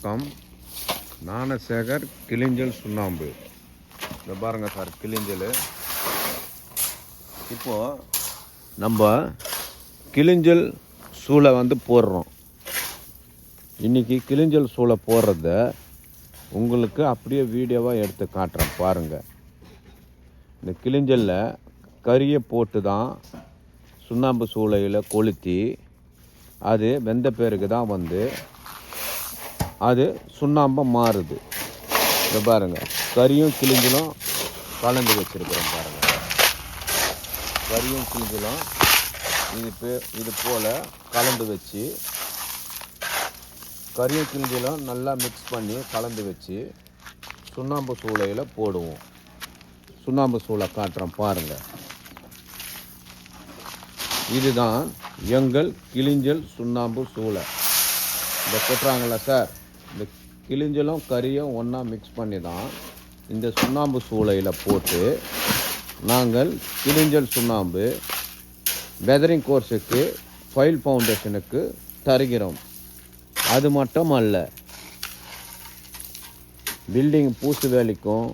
வணக்கம். ஞானசேகர் கிளிஞ்சல் சுண்ணாம்பு. இந்த பாருங்க சார், கிளிஞ்சல். இப்போது நம்ம கிளிஞ்சல் சூளை போடுறோம். இன்றைக்கி கிளிஞ்சல் சூளை போடுறத உங்களுக்கு அப்படியே வீடியோவாக எடுத்து காட்டுறேன் பாருங்கள். இந்த கிளிஞ்சலில் கறியை போட்டு தான் சுண்ணாம்பு சூளையில் கொளுத்தி அது வெந்த பேருக்கு தான் அது சுண்ணாம்பாக மாறுது. இதை பாருங்கள், கறியும் கிளிஞ்சலும் கலந்து வச்சுருக்கிறோம் பாருங்கள். கறியும் கிளிஞ்சலும் இது போல் கலந்து வச்சு, கறியும் கிளிஞ்சலும் நல்லா மிக்ஸ் பண்ணி கலந்து வச்சு சுண்ணாம்பு சூளையில் போடுவோம். சுண்ணாம்பு சூளை காட்டுறோம் பாருங்கள். இதுதான் எங்கள் கிளிஞ்சல் சுண்ணாம்பு சூளை. இந்த கொட்டுறாங்களா சார், இந்த கிளிஞ்சலும் கறியும் ஒன்றா மிக்ஸ் பண்ணி தான் இந்த சுண்ணாம்பு சூளையில் போட்டு நாங்கள் கிளிஞ்சல் சுண்ணாம்பு வெதரிங் கோர்ஸுக்கு ஃபைல் ஃபவுண்டேஷனுக்கு தருகிறோம். அது மட்டும் அல்ல, பில்டிங் பூசு வேலைக்கும்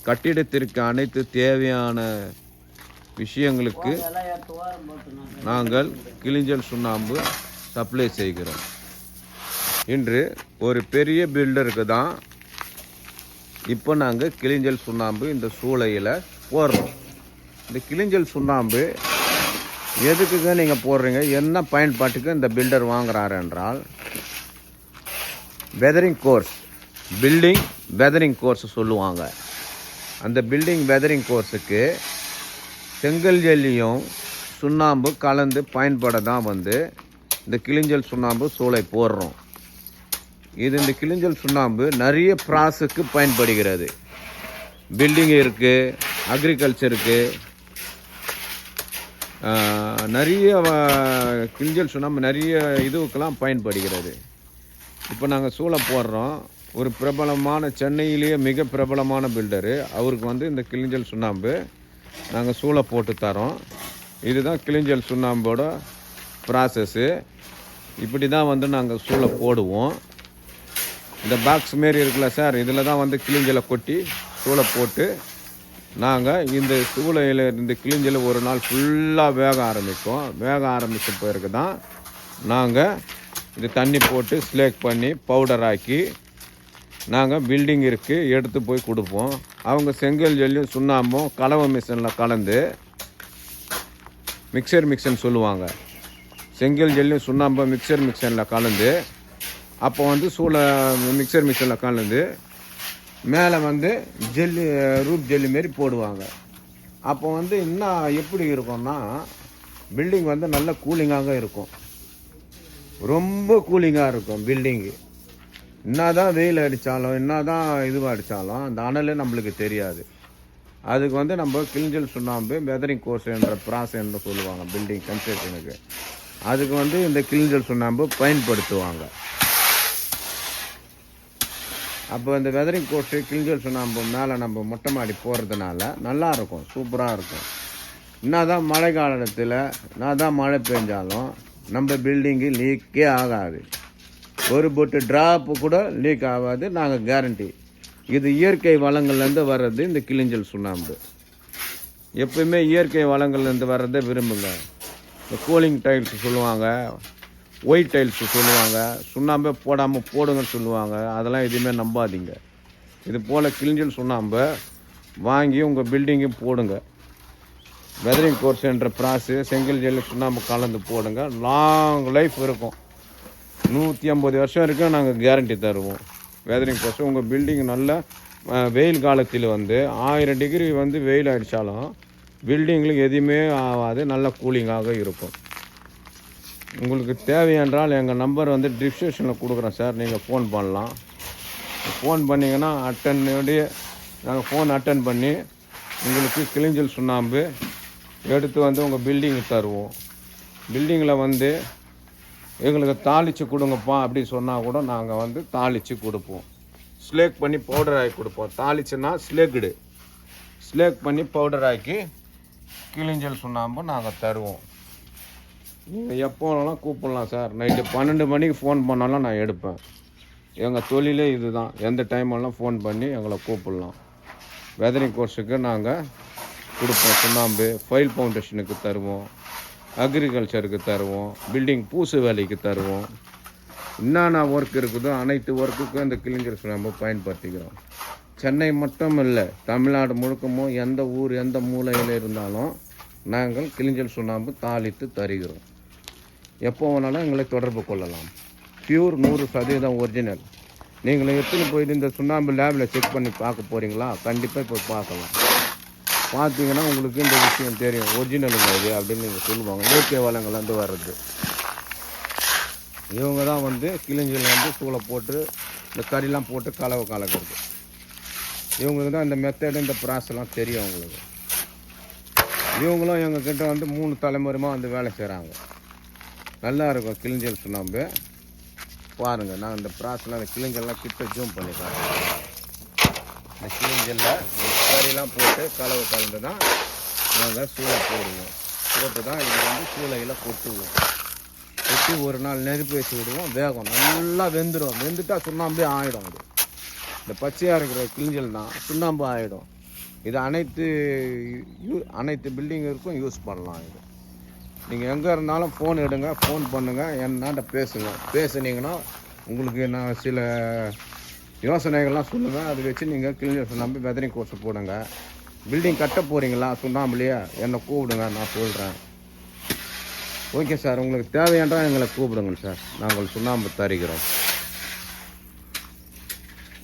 கட்டிடத்திற்கு அனைத்து தேவையான விஷயங்களுக்கு நாங்கள் கிளிஞ்சல் சுண்ணாம்பு சப்ளை செய்கிறோம். இன்று ஒரு பெரிய பில்டருக்கு தான் இப்போ நாங்கள் கிளிஞ்சல் சுண்ணாம்பு இந்த சூளையில் போடுறோம். இந்த கிளிஞ்சல் சுண்ணாம்பு எதுக்குங்க நீங்கள் போடுறீங்க, என்ன பயன்பாட்டுக்கு இந்த பில்டர் வாங்குறாரு என்றால், weathering course, building weathering course சொல்லுவாங்க. அந்த பில்டிங் வெதரிங் கோர்ஸுக்கு செங்கல் ஜல்லியும் சுண்ணாம்பு கலந்து பயன்பட தான் இந்த கிளிஞ்சல் சுண்ணாம்பு சூளை போடுறோம். இந்த கிளிஞ்சல் சுண்ணாம்பு நிறைய ப்ராசஸ்க்கு பயன்படுகிறது. பில்டிங் இருக்குது, அக்ரிகல்ச்சருக்கு, நிறைய கிளிஞ்சல் சுண்ணாம்பு நிறைய இதுக்கெல்லாம் பயன்படுகிறது. இப்போ நாங்கள் சூளை போடுறோம். ஒரு பிரபலமான, சென்னையிலேயே மிக பிரபலமான பில்டரு, அவருக்கு இந்த கிளிஞ்சல் சுண்ணாம்பு நாங்கள் சூளை போட்டு தரோம். இதுதான் கிளிஞ்சல் சுண்ணாம்போட ப்ராசஸ்ஸு. இப்படி தான் நாங்கள் சூளை போடுவோம். இந்த பாக்ஸ் மாரி இருக்குல்ல சார், இதில் தான் கிளிஞ்சலை கொட்டி சூளை போட்டு நாங்கள் இந்த சூளையில் இந்த கிளிஞ்சல் ஒரு நாள் ஃபுல்லாக வேக ஆரம்பிக்கும். வேக ஆரம்பித்த பிறகு தான் நாங்கள் இது தண்ணி போட்டு ஸ்லேக் பண்ணி பவுடர் ஆக்கி நாங்கள் பில்டிங் இருக்குது எடுத்து போய் கொடுப்போம். அவங்க செங்கல் ஜல்லியும் சுண்ணாம்பும் கலவை மிஷினில் கலந்து, மிக்சர் சொல்லுவாங்க, செங்கல் ஜல்லியும் சுண்ணாம்பும் மிக்சரில் கலந்து, அப்போ சூளை மிக்சர் மிஷினில் கலந்து மேலே ஜெல்லி, ரூப் ஜெல்லி மாரி போடுவாங்க. அப்போ இன்னும் எப்படி இருக்கும்னா, பில்டிங் நல்ல கூலிங்காக இருக்கும். ரொம்ப கூலிங்காக இருக்கும் பில்டிங்கு. என்ன தான் வெயில் அடித்தாலும், என்ன தான் இதுவாக அடித்தாலும் அந்த அனலே நம்மளுக்கு தெரியாது. அதுக்கு நம்ம கிளிஞ்சல் சுண்ணாம்பு வெதரிங் கோர்ஸ் என்ற ப்ராசஸ் என்று சொல்லுவாங்க பில்டிங் கன்ஸ்ட்ரக்ஷனுக்கு. அதுக்கு இந்த கிளிஞ்சல் சுண்ணாம்பு பயன்படுத்துவாங்க. அப்போ இந்த வெதரிங் கோர்ஸு கிளிஞ்சல் சுண்ணாம்பு மேலே நம்ம மொட்டை மாடி போடுறதுனால நல்லாயிருக்கும், சூப்பராக இருக்கும். என்ன தான் மழை காலத்தில் என்ன தான் மழை பெஞ்சாலும் நம்ம பில்டிங்கு லீக்கே ஆகாது. ஒரு பொட்டு ட்ராப்பு கூட லீக் ஆகாது, நாங்கள் கேரண்டி. இது இயற்கை வளங்கள்லேருந்து வர்றது இந்த கிளிஞ்சல் சுண்ணாம்பு. எப்பயுமே இயற்கை வளங்கள்லேருந்து வர்றதை விரும்புங்க. இந்த கூலிங் டைல்ஸ் சொல்லுவாங்க, ஒயிட் டைல்ஸ் சொல்லுவாங்க, சுண்ணாம்பே போடாமல் போடுங்கன்னு சொல்லுவாங்க. அதெல்லாம் எதுவுமே நம்பாதீங்க. இது போல் கிளிஞ்சல் சுண்ணாம்பை வாங்கி உங்கள் பில்டிங்கு போடுங்க. வெதரிங் கோர்ஸ் என்ற ப்ராசஸ் செங்கல் ஜல்லி சுண்ணாம்பு கலந்து போடுங்க. லாங் லைஃப் இருக்கும். 150 வருஷம் வரைக்கும் நாங்கள் கேரண்டி தருவோம். வெதரிங் கோர்ஸ் உங்கள் பில்டிங் நல்ல வெயில் காலத்தில் 1000 டிகிரி வெயில் அடித்தாலும் பில்டிங்களுக்கு எதுவுமே ஆகாது, நல்ல கூலிங்காக இருக்கும். உங்களுக்கு தேவையென்றால் எங்கள் நம்பர் டிஸ்கிரிப்ஷனில் கொடுக்குறோம் சார், நீங்கள் ஃபோன் பண்ணலாம். ஃபோன் பண்ணிங்கன்னா நாங்கள் ஃபோன் அட்டன் பண்ணி உங்களுக்கு கிளிஞ்சல் சுண்ணாம்பு எடுத்து உங்கள் பில்டிங்கு தருவோம். பில்டிங்கில் எங்களுக்கு தாளித்து கொடுங்கப்பா அப்படி சொன்னால் கூட நாங்கள் தாளித்து கொடுப்போம். ஸ்லேக் பண்ணி பவுடர் ஆக்கி கொடுப்போம். தாளிச்சுன்னா ஸ்லேக் பண்ணி பவுடர் ஆக்கி கிளிஞ்சல் சுண்ணாம்பு நாங்கள் தருவோம். நீங்கள் எப்போ வேணாலும் கூப்பிடலாம் சார். நைட்டு 12 மணிக்கு ஃபோன் பண்ணாலும் நான் எடுப்பேன். எங்கள் தொழிலே இது தான். எந்த டைமெல்லாம் ஃபோன் பண்ணி எங்களை கூப்பிடலாம். வெதரிங் கோர்ஸுக்கு நாங்கள் கொடுப்போம். சுண்ணாம்பு ஃபைல் ஃபவுண்டேஷனுக்கு தருவோம், அக்ரிகல்ச்சருக்கு தருவோம், பில்டிங் பூசு வேலைக்கு தருவோம். என்னென்ன ஒர்க் இருக்குதோ அனைத்து ஒர்க்குக்கும் இந்த கிளிஞ்சல் சுண்ணாம்பு பயன்படுத்திக்கிறோம். சென்னை மட்டும் இல்லை, தமிழ்நாடு முழுக்கமும் எந்த ஊர் எந்த மூலையில் இருந்தாலும் நாங்கள் கிளிஞ்சல் சுண்ணாம்பு தாளித்து தருகிறோம். எப்போ வேணாலும் எங்களை தொடர்பு கொள்ளலாம். Pure 100% original. நீங்கள் எடுத்துன்னு போயிட்டு இந்த சுண்ணாம்பு லேபில் செக் பண்ணி பார்க்க போகிறீங்களா? கண்டிப்பாக இப்போ பார்க்கலாம். பார்த்தீங்கன்னா உங்களுக்கு இந்த விஷயம் தெரியும், ஒரிஜினலுங்க இது அப்படின்னு நீங்கள் சொல்லுவாங்க. இயற்கை வளங்கள்லேருந்து வர்றது. இவங்க தான் வந்து கிளிஞ்சல் வந்து சூளை போட்டு இந்த கறிலாம் போட்டு கலக்கிறது. இவங்களுக்கு தான் இந்த மெத்தடு இந்த ப்ராசஸ்லாம் தெரியும் அவங்களுக்கு. இவங்களும் எங்ககிட்ட வந்து 3 தலைமுறைமாக வந்து வேலை செய்கிறாங்க. நல்லா இருக்கும் கிளிஞ்சல் சுண்ணாம்பு. பாருங்கள், நான் இந்த ப்ராசஸ்லாம் இந்த கிளிஞ்சல்லாம் கிட்ட ஜூம் பண்ணி பாருங்கள். இந்த கிளிஞ்சலில் கறிலாம் போட்டு கலந்து தான் நாங்கள் சூளை போடுவோம். போட்டு தான் இது வந்து சூளையில் கொட்டுவோம். கொட்டி ஒரு நாள் நெருப்பு வச்சு விடுவோம். வேகம் நல்லா வெந்துடும். வெந்துட்டால் சுண்ணாம்பே ஆகிடும். அது இந்த பச்சையாக இருக்கிற கிளிஞ்சல் தான் சுண்ணாம்பு ஆகிடும். இது அனைத்து பில்டிங்கிற்கும் யூஸ் பண்ணலாம். இது நீங்கள் எங்கே இருந்தாலும் ஃபோன் எடுங்க, ஃபோன் பண்ணுங்கள், என்னாண்ட பேசுனீங்கன்னா உங்களுக்கு நான் சில யோசனைகள்லாம் சொல்லுங்கள். அதை வச்சு நீங்கள் கிளிஞ்சல் சுண்ணாம்பு வெதரிங் கோர்ஸ் போடுங்க. பில்டிங் கட்ட போகிறீங்களா சுண்ணாம்புலையே என்னை கூப்பிடுங்க, நான் சொல்கிறேன். ஓகே சார், உங்களுக்கு தேவையானதா எங்களை கூப்பிடுங்க சார், நாங்கள் சுண்ணாம்பு தருகிறோம்.